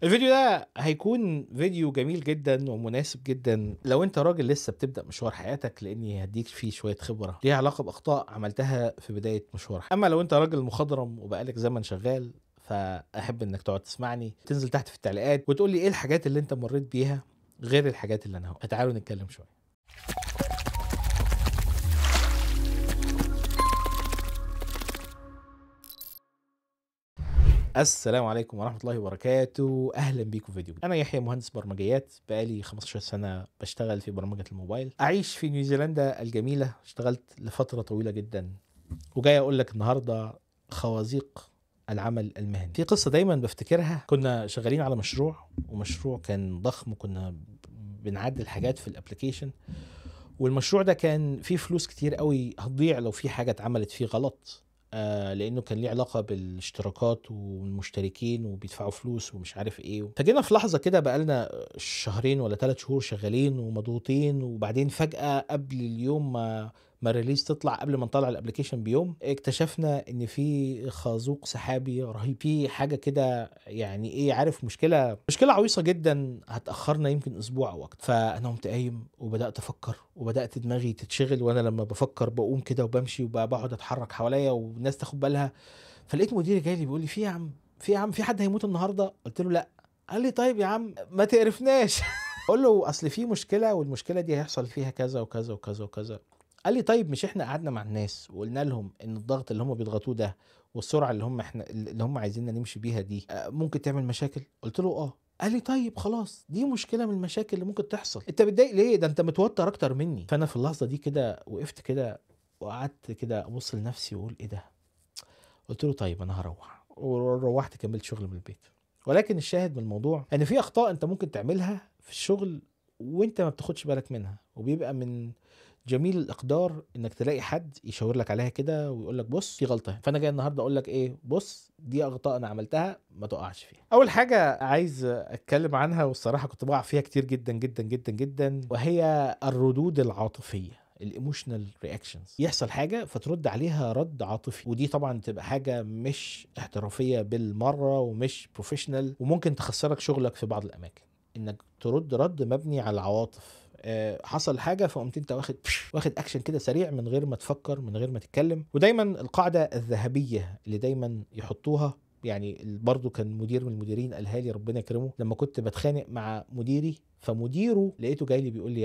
الفيديو ده هيكون فيديو جميل جدا ومناسب جدا لو انت راجل لسه بتبدأ مشوار حياتك، لاني هديك فيه شوية خبرة ليها علاقة بأخطاء عملتها في بداية مشوارك. اما لو انت راجل مخضرم وبقالك زمن شغال، فاحب انك تقعد تسمعني، تنزل تحت في التعليقات وتقول لي ايه الحاجات اللي انت مريت بيها غير الحاجات اللي انا هقولها. تعالوا نتكلم شوية. السلام عليكم ورحمة الله وبركاته. أهلا بيكم في فيديو. أنا يحيى، مهندس برمجيات، بقالي 15 سنة بشتغل في برمجة الموبايل. أعيش في نيوزيلندا الجميلة، اشتغلت لفترة طويلة جدا، وجاي أقول لك النهاردة خوازيق العمل المهني. في قصة دايما بفتكرها، كنا شغالين على ومشروع كان ضخم، وكنا بنعدل حاجات في الابليكيشن، والمشروع ده كان فيه فلوس كتير قوي هتضيع لو في حاجة اتعملت فيه غلط. لانه كان ليه علاقه بالاشتراكات والمشتركين وبيدفعوا فلوس ومش عارف ايه. فجينا في لحظه كده، بقالنا شهرين ولا 3 شهور شغالين ومضغوطين، وبعدين فجاه قبل اليوم ما الريليز تطلع، قبل ما نطلع الابلكيشن بيوم، اكتشفنا ان في خازوق سحابي رهيب، في حاجه كده يعني ايه، عارف، مشكله عويصه جدا هتاخرنا يمكن اسبوع او اكتر. فانا قمت قايم وبدات افكر، وبدات دماغي تتشغل، وانا لما بفكر بقوم كده وبمشي وبقعد اتحرك حواليا والناس تاخد بالها. فلقيت مديري جاي لي بيقول لي: في حد هيموت النهارده؟ قلت له لا. قال لي: طيب يا عم ما تقرفناش. اقول له: اصل في مشكله، والمشكله دي هيحصل فيها كذا وكذا وكذا وكذا. قال لي: طيب مش احنا قعدنا مع الناس وقلنا لهم ان الضغط اللي هم بيضغطوه ده والسرعه اللي هم عايزيننا نمشي بيها دي ممكن تعمل مشاكل؟ قلت له: اه. قال لي: طيب خلاص، دي مشكله من المشاكل اللي ممكن تحصل، انت متضايق ليه؟ ده انت متوتر اكتر مني. فانا في اللحظه دي كده وقفت كده، وقعدت كده ابص لنفسي واقول: ايه ده؟ قلت له: طيب انا هروح. وروحت كملت شغل من البيت. ولكن الشاهد من الموضوع ان في اخطاء انت ممكن تعملها في الشغل وانت ما بتاخدش بالك منها، وبيبقى من جميل الاقدار انك تلاقي حد يشاور لك عليها كده ويقول لك: بص، في غلطه هنا. فانا جاي النهارده اقول لك ايه، بص، دي اخطاء انا عملتها، ما تقعش فيها. اول حاجه عايز اتكلم عنها، والصراحه كنت بقع فيها كتير جدا جدا جدا جدا، وهي الردود العاطفيه، الايموشنال رياكشنز. يحصل حاجه فترد عليها رد عاطفي، ودي طبعا تبقى حاجه مش احترافيه بالمره ومش بروفيشنال، وممكن تخسرك شغلك في بعض الاماكن، انك ترد رد مبني على العواطف. حصل حاجه فقمت انت واخد اكشن كده سريع من غير ما تفكر، من غير ما تتكلم. ودايما القاعده الذهبيه اللي دايما يحطوها، يعني برضو كان مدير من المديرين قالها لي، ربنا يكرمه، لما كنت بتخانق مع مديري، فمديره لقيته جاي لي بيقول لي: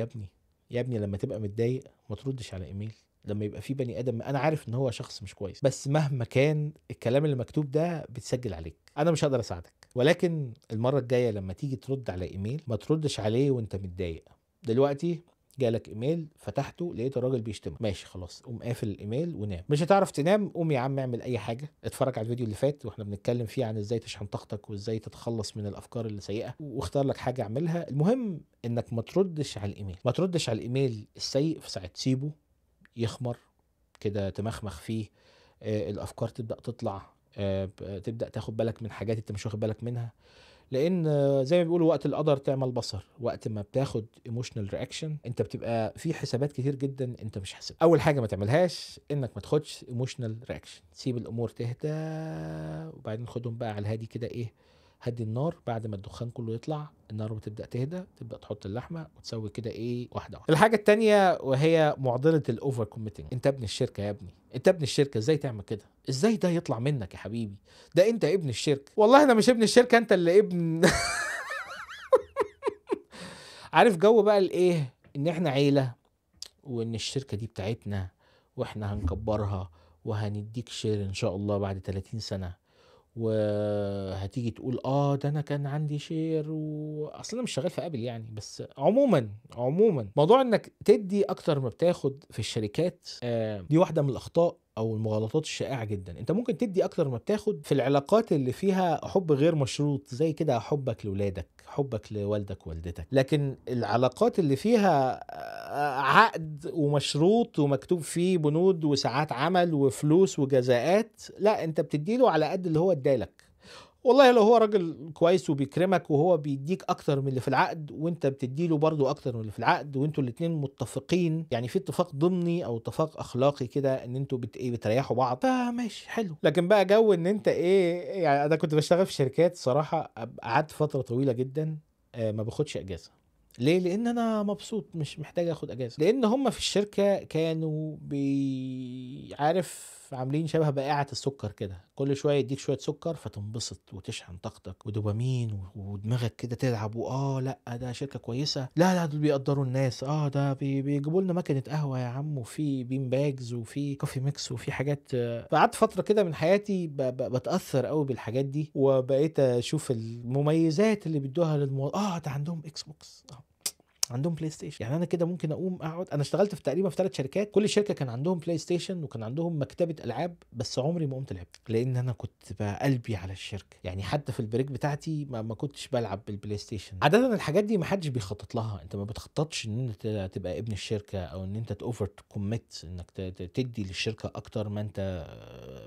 يا ابني لما تبقى متضايق ما تردش على ايميل. لما يبقى في بني ادم، انا عارف ان هو شخص مش كويس، بس مهما كان الكلام اللي مكتوب ده بتسجل عليك، انا مش هقدر اساعدك، ولكن المره الجايه لما تيجي ترد على ايميل ما تردش عليه وانت متضايق. دلوقتي جالك ايميل، فتحته لقيت الراجل بيشتمك، ماشي خلاص، قوم قافل الايميل ونام. مش هتعرف تنام؟ قوم يا عم اعمل اي حاجه، اتفرج على الفيديو اللي فات واحنا بنتكلم فيه عن ازاي تشحن طاقتك وازاي تتخلص من الافكار السيئه، واختار لك حاجه اعملها. المهم انك ما تردش على الايميل، ما تردش على الايميل السيء في ساعه، تسيبه يخمر كده، تمخمخ فيه، الافكار تبدا تطلع، تبدا تاخد بالك من حاجات انت مش واخد بالك منها. لان زي ما بيقولوا وقت القدر تعمل بصر، وقت ما بتاخد ايموشنال رياكشن انت بتبقى في حسابات كتير جدا انت مش حاسب. اول حاجه ما تعملهاش انك ما تاخدش ايموشنال رياكشن، سيب الامور تهدى، وبعدين خدهم بقى على الهادي كده، ايه، هدي النار. بعد ما الدخان كله يطلع، النار بتبدا تهدى، تبدا تحط اللحمه وتسوي كده، ايه، واحده واحده. الحاجه التانية وهي معضله الاوفر كوميتنج. انت ابن الشركه يا ابني، انت ابن الشركه، ازاي تعمل كده؟ ازاي ده يطلع منك يا حبيبي؟ ده انت ابن الشركه. والله انا مش ابن الشركه، انت اللي ابن. عارف جو بقى الايه، ان احنا عيله، وان الشركه دي بتاعتنا، واحنا هنكبرها، وهنديك شير ان شاء الله بعد 30 سنه، وهتيجي تقول: اه ده انا كان عندي شير، واصلا انا مش شغال في ابل يعني. بس عموما موضوع انك تدي اكتر ما بتاخد في الشركات، دي واحده من الاخطاء او المغالطات الشائعه جدا. انت ممكن تدي اكتر ما بتاخد في العلاقات اللي فيها حب غير مشروط، زي كده حبك لولادك، حبك لوالدك ووالدتك. لكن العلاقات اللي فيها عقد ومشروط ومكتوب فيه بنود وساعات عمل وفلوس وجزاءات، لا، انت بتديله على قد اللي هو ادالك. والله لو هو راجل كويس وبيكرمك وهو بيديك اكتر من اللي في العقد وانت بتديله برضو اكتر من اللي في العقد وانتوا الاتنين متفقين، يعني في اتفاق ضمني او اتفاق اخلاقي كده ان انتوا بتريحوا بعض، فماشي حلو. لكن بقى جو ان انت ايه، يعني انا كنت بشتغل في شركات صراحة قعدت فترة طويلة جدا ما باخدش اجازة. ليه؟ لان انا مبسوط مش محتاج اخد اجازه، لان هم في الشركه كانوا عارف عاملين شبه بائعة السكر كده، كل شويه يديك شويه سكر فتنبسط وتشحن طاقتك ودوبامين ودماغك كده تلعب، لا ده شركه كويسه، لا دول بيقدروا الناس، ده بيجيبوا لنا مكنه قهوه يا عم، وفي بين باجز وفي كوفي ميكس وفي حاجات. فقعدت فتره كده من حياتي بتاثر قوي بالحاجات دي، وبقيت اشوف المميزات اللي بيدوها ده عندهم اكس بوكس، عندهم بلاي ستيشن. يعني انا كده ممكن اقوم اقعد، انا اشتغلت في تقريبا في 3 شركات، كل شركه كان عندهم بلاي ستيشن وكان عندهم مكتبه العاب، بس عمري ما قمت لعبت لان انا كنت بقى قلبي على الشركه. يعني حتى في البريك بتاعتي ما كنتش بلعب بالبلاي ستيشن. عاده الحاجات دي ما حدش بيخطط لها، انت ما بتخططش ان انت تبقى ابن الشركه او ان انت تاوفر كوميت انك تدي للشركه اكتر ما انت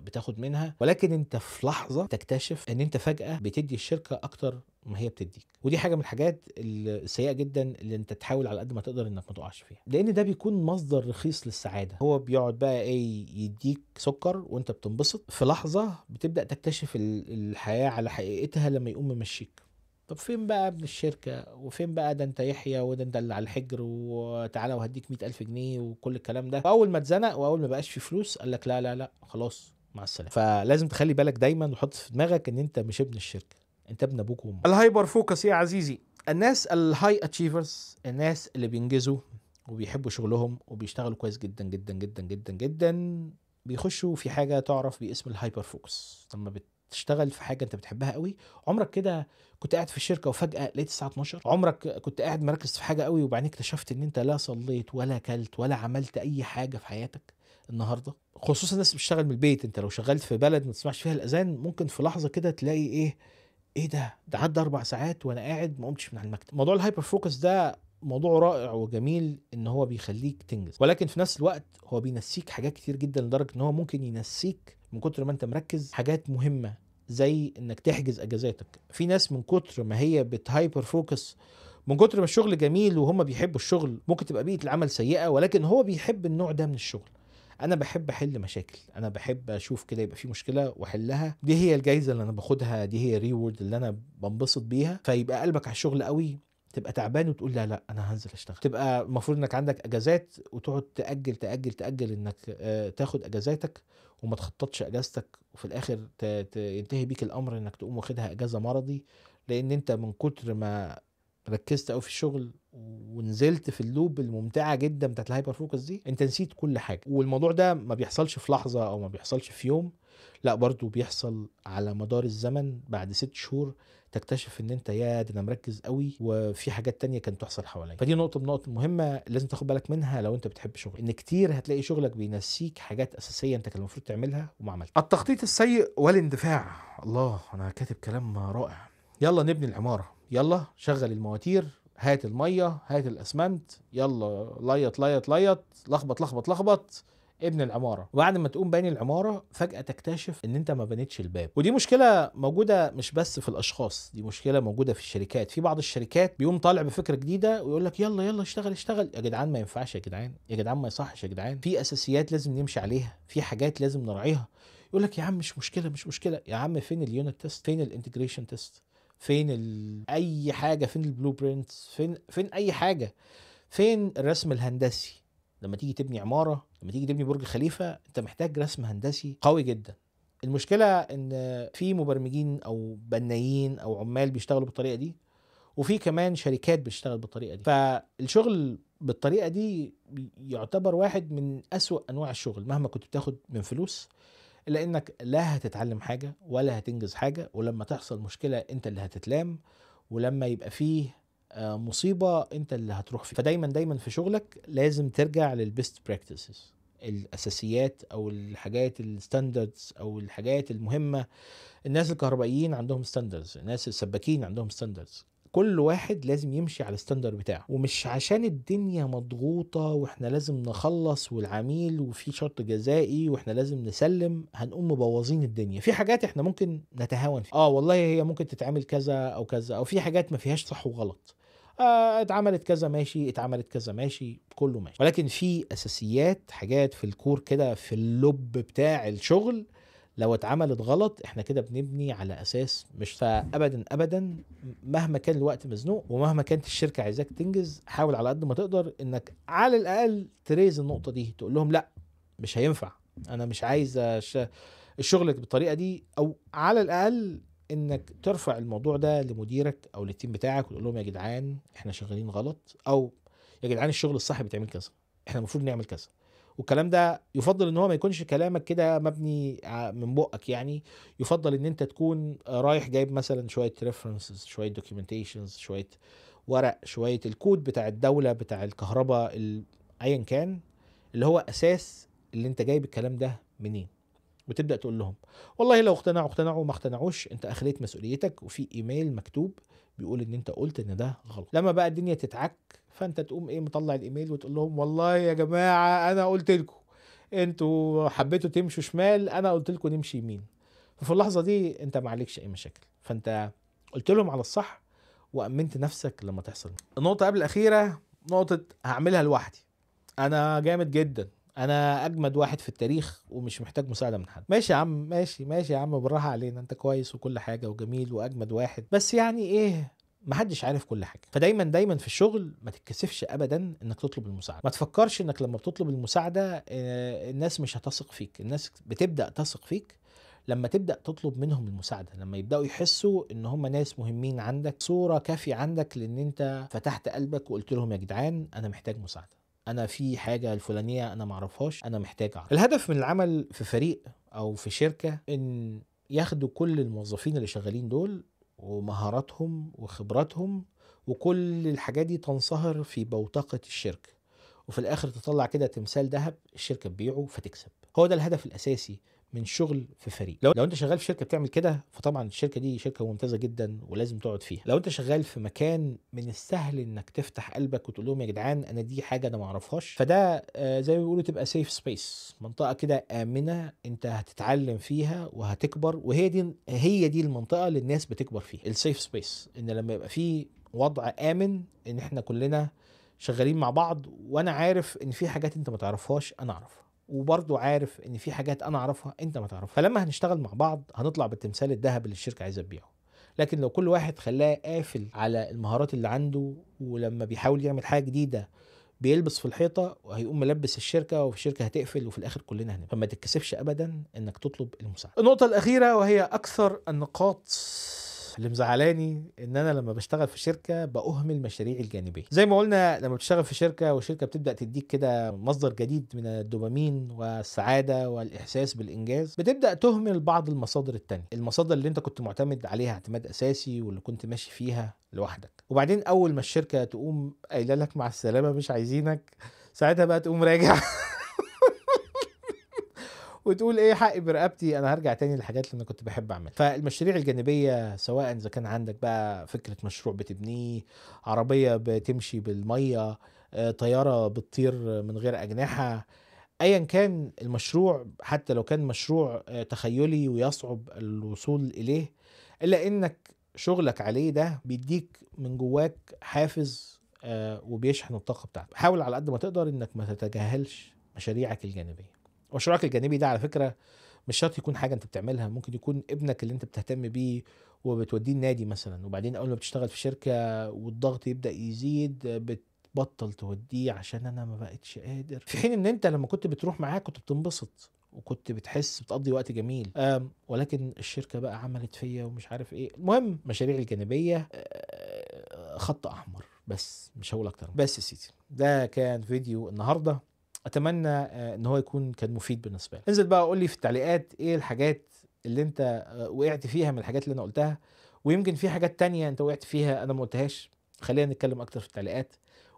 بتاخد منها، ولكن انت في لحظه تكتشف ان انت فجاه بتدي الشركه اكتر ما هي بتديك. ودي حاجه من الحاجات السيئه جدا اللي انت تحاول على قد ما تقدر انك ما تقعش فيها، لان ده بيكون مصدر رخيص للسعاده. هو بيقعد بقى ايه، يديك سكر وانت بتنبسط، في لحظه بتبدا تكتشف الحياه على حقيقتها لما يقوم ممشيك. طب فين بقى ابن الشركة، وفين بقى ده انت يحيى، وده انت اللي على الحجر، وتعالى وهديك 100,000 جنيه وكل الكلام ده. وأول ما اتزنق وأول ما بقاش في فلوس قال لك لا خلاص مع السلامة. فلازم تخلي بالك دايما وحط في دماغك ان انت مش ابن الشركة، انت ابن ابوك وامك. الهايبر فوكس يا عزيزي، الناس الهاي اتشيفرز، الناس اللي بينجزوا وبيحبوا شغلهم وبيشتغلوا كويس جدا جدا جدا جدا جدا، بيخشوا في حاجة تعرف باسم الهايبر فوكس. لما بتشتغل في حاجة انت بتحبها قوي، عمرك كده كنت قاعد في الشركة وفجأة لقيت الساعة 12؟ عمرك كنت قاعد مركز في حاجة قوي وبعدين اكتشفت ان انت لا صليت ولا اكلت ولا عملت اي حاجة في حياتك النهاردة؟ خصوصا الناس اللي بتشتغل من البيت، انت لو شغلت في بلد ما تسمعش فيها الاذان ممكن في لحظة كده تلاقي ايه ده عدى 4 ساعات وانا قاعد ما قمتش من على المكتب. موضوع الهايبر فوكس ده موضوع رائع وجميل ان هو بيخليك تنجز، ولكن في نفس الوقت هو بينسيك حاجات كتير جدا، لدرجة ان هو ممكن ينسيك من كتر ما انت مركز حاجات مهمة زي انك تحجز اجازاتك. في ناس من كتر ما هي بتهايبر فوكس، من كتر ما الشغل جميل وهم بيحبوا الشغل، ممكن تبقى بيئة العمل سيئة ولكن هو بيحب النوع ده من الشغل. انا بحب احل مشاكل، انا بحب اشوف كده يبقى في مشكله واحلها، دي هي الجايزه اللي انا باخدها، دي هي الريورد اللي انا بنبسط بيها. فيبقى قلبك على الشغل قوي، تبقى تعبان وتقول لا انا هنزل اشتغل. تبقى المفروض انك عندك اجازات وتقعد تاجل تاجل تاجل انك تاخد اجازاتك وما تخططش اجازتك، وفي الاخر ينتهي بيك الامر انك تقوم واخدها اجازه مرضي، لان انت من كتر ما ركزت قوي في الشغل ونزلت في اللوب الممتعه جدا بتاعت الهايبر فوكس دي، انت نسيت كل حاجه. والموضوع ده ما بيحصلش في لحظه او ما بيحصلش في يوم، لا برضو بيحصل على مدار الزمن. بعد 6 شهور تكتشف ان انت ده انا مركز قوي وفي حاجات تانية كانت تحصل حواليا. فدي نقطه من النقط المهمه لازم تاخد بالك منها لو انت بتحب شغل، ان كتير هتلاقي شغلك بينسيك حاجات اساسيه انت كان المفروض تعملها وما عملتها. التخطيط السيء والاندفاع، الله انا كاتب كلام رائع. يلا نبني العماره، يلا شغل المواتير، هات الميه، هات الاسمنت، يلا ليط ليط ليط، لخبط لخبط لخبط، ابن العماره. وبعد ما تقوم باني العماره فجاه تكتشف ان انت ما بنيتش الباب. ودي مشكله موجوده مش بس في الاشخاص، دي مشكله موجوده في الشركات. في بعض الشركات بيقوم طالع بفكره جديده ويقول لك يلا اشتغل اشتغل. يا جدعان ما ينفعش، يا جدعان ما يصحش، يا جدعان في اساسيات لازم نمشي عليها، في حاجات لازم نراعيها. يقول لك يا عم مش مشكله يا عم، فين اليونت تيست، فين الانتجريشن تيست، فين اي حاجه، فين البلو برينتس، فين اي حاجه، فين الرسم الهندسي؟ لما تيجي تبني عماره، لما تيجي تبني برج خليفه، انت محتاج رسم هندسي قوي جدا. المشكله ان في مبرمجين او بنايين او عمال بيشتغلوا بالطريقه دي، وفي كمان شركات بتشتغل بالطريقه دي. فالشغل بالطريقه دي يعتبر واحد من اسوأ انواع الشغل مهما كنت بتاخد من فلوس، الا انك لا هتتعلم حاجه ولا هتنجز حاجه، ولما تحصل مشكله انت اللي هتتلام، ولما يبقى فيه مصيبه انت اللي هتروح فيه. فدايما دايما في شغلك لازم ترجع للبيست براكتسز، الاساسيات او الحاجات الستاندردز او الحاجات المهمه. الناس الكهربائيين عندهم ستاندردز، الناس السباكين عندهم ستاندردز، كل واحد لازم يمشي على الستاندر بتاعه، ومش عشان الدنيا مضغوطة واحنا لازم نخلص والعميل وفي شرط جزائي واحنا لازم نسلم هنقوم مبوظين الدنيا. في حاجات احنا ممكن نتهاون فيها، والله هي ممكن تتعمل كذا او كذا، او في حاجات ما فيهاش صح وغلط، اتعملت كذا ماشي، اتعملت كذا ماشي، كله ماشي. ولكن في اساسيات، حاجات في الكور كده، في اللب بتاع الشغل، لو اتعملت غلط احنا كده بنبني على اساس مش. فابدا ابدا مهما كان الوقت مزنوق ومهما كانت الشركه عايزاك تنجز، حاول على قد ما تقدر انك على الاقل تريز النقطه دي، تقول لهم لا مش هينفع، انا مش عايز الشغل بالطريقه دي، او على الاقل انك ترفع الموضوع ده لمديرك او للتيم بتاعك وتقول لهم يا جدعان احنا شغالين غلط، او يا جدعان الشغل الصح بيتعمل كذا، احنا المفروض نعمل كذا. والكلام ده يفضل ان هو ما يكونش كلامك كده مبني من بقك، يعني يفضل ان انت تكون رايح جايب مثلا شويه ريفرنسز، شويه دوكيومنتيشنز، شويه ورق، شويه الكود بتاع الدوله بتاع الكهرباء، ايا كان اللي هو اساس اللي انت جايب الكلام ده منين، وتبدا تقول لهم والله لو اقتنعوا اقتنعوا، ما اقتنعوش انت اخليت مسؤوليتك، وفي ايميل مكتوب بيقول ان انت قلت ان ده غلط. لما بقى الدنيا تتعك فانت تقوم ايه مطلع الايميل وتقول لهم والله يا جماعه انا قلت لكم، انتوا حبيتوا تمشوا شمال، انا قلت لكم نمشي يمين. ففي اللحظه دي انت ما عليكش اي مشاكل، فانت قلت لهم على الصح وامنت نفسك لما تحصل. النقطه قبل الاخيره نقطه هعملها لوحدي، انا جامد جدا، انا اجمد واحد في التاريخ ومش محتاج مساعده من حد. ماشي يا عم، ماشي يا عم، بالراحه علينا، انت كويس وكل حاجه وجميل واجمد واحد، بس يعني ايه، محدش عارف كل حاجه. فدايما في الشغل ما تتكسفش ابدا انك تطلب المساعده، ما تفكرش انك لما بتطلب المساعده الناس مش هتثق فيك. الناس بتبدا تثق فيك لما تبدا تطلب منهم المساعده، لما يبداوا يحسوا ان هم ناس مهمين عندك، صوره كافيه عندك لان انت فتحت قلبك وقلت لهم يا جدعان انا محتاج مساعده، انا في حاجه الفلانيه انا معرفهاش، انا محتاج اعرف. الهدف من العمل في فريق او في شركه ان ياخدوا كل الموظفين اللي شغالين دول ومهاراتهم وخبراتهم وكل الحاجات دي تنصهر في بوتقه الشركه، وفي الاخر تطلع كده تمثال ذهب الشركه تبيعه فتكسب. هو ده الهدف الاساسي من شغل في فريق. لو انت شغال في شركه بتعمل كده فطبعا الشركه دي شركه ممتازه جدا ولازم تقعد فيها. لو انت شغال في مكان من السهل انك تفتح قلبك وتقول لهم يا جدعان انا دي حاجه انا ما اعرفهاش، فده زي ما بيقولوا تبقى سيف سبيس، منطقه كده امنه انت هتتعلم فيها وهتكبر، هي دي المنطقه اللي الناس بتكبر فيها، السيف سبيس. ان لما يبقى في وضع امن ان احنا كلنا شغالين مع بعض، وانا عارف ان في حاجات انت ما تعرفهاش انا اعرفها، وبرضو عارف ان في حاجات انا اعرفها انت ما تعرفها، فلما هنشتغل مع بعض هنطلع بالتمثال الذهب اللي الشركه عايزه تبيعه. لكن لو كل واحد خلاه قافل على المهارات اللي عنده، ولما بيحاول يعمل حاجه جديده بيلبس في الحيطه وهيقوم ملبس الشركه، والشركه هتقفل وفي الاخر كلنا هنبقى. فما تتكسفش ابدا انك تطلب المساعده. النقطه الاخيره وهي اكثر النقاط اللي مزعلاني، ان انا لما بشتغل في شركه باهمل مشاريعي الجانبيه. زي ما قلنا لما بتشتغل في شركه والشركه بتبدا تديك كده مصدر جديد من الدوبامين والسعاده والاحساس بالانجاز، بتبدا تهمل بعض المصادر التانية، المصادر اللي انت كنت معتمد عليها اعتماد اساسي واللي كنت ماشي فيها لوحدك. وبعدين اول ما الشركه تقوم قايله لك مع السلامه مش عايزينك، ساعتها بقى تقوم راجع وتقول ايه حقي برقبتي، انا هرجع تاني للحاجات اللي انا كنت بحب اعملها. فالمشاريع الجانبيه سواء اذا كان عندك بقى فكره مشروع بتبنيه، عربيه بتمشي بالميه، طياره بتطير من غير اجنحه، ايا كان المشروع، حتى لو كان مشروع تخيلي ويصعب الوصول اليه، الا انك شغلك عليه ده بيديك من جواك حافز وبيشحن الطاقه بتاعتك. حاول على قد ما تقدر انك ما تتجاهلش مشاريعك الجانبيه. مشروعك الجانبي ده على فكرة مش شرط يكون حاجة انت بتعملها، ممكن يكون ابنك اللي انت بتهتم بيه وبتوديه النادي مثلا، وبعدين اول ما بتشتغل في شركة والضغط يبدأ يزيد بتبطل توديه عشان انا ما بقتش قادر، في حين ان انت لما كنت بتروح معاه كنت بتنبسط وكنت بتحس بتقضي وقت جميل. ولكن الشركة بقى عملت فيا ومش عارف ايه. المهم مشاريع الجانبية خط احمر، بس مش هقول اكتر. بس يا سيدي ده كان فيديو النهارده، اتمنى ان هو كان مفيد بالنسبه لك. انزل بقى قول لي في التعليقات ايه الحاجات اللي انت وقعت فيها من الحاجات اللي انا قلتها، ويمكن في حاجات تانية انت وقعت فيها انا ما قلتهاش. خلينا نتكلم اكتر في التعليقات،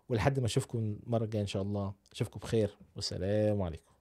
ولحد ما اشوفكم المره الجايه ان شاء الله، اشوفكم بخير والسلام عليكم.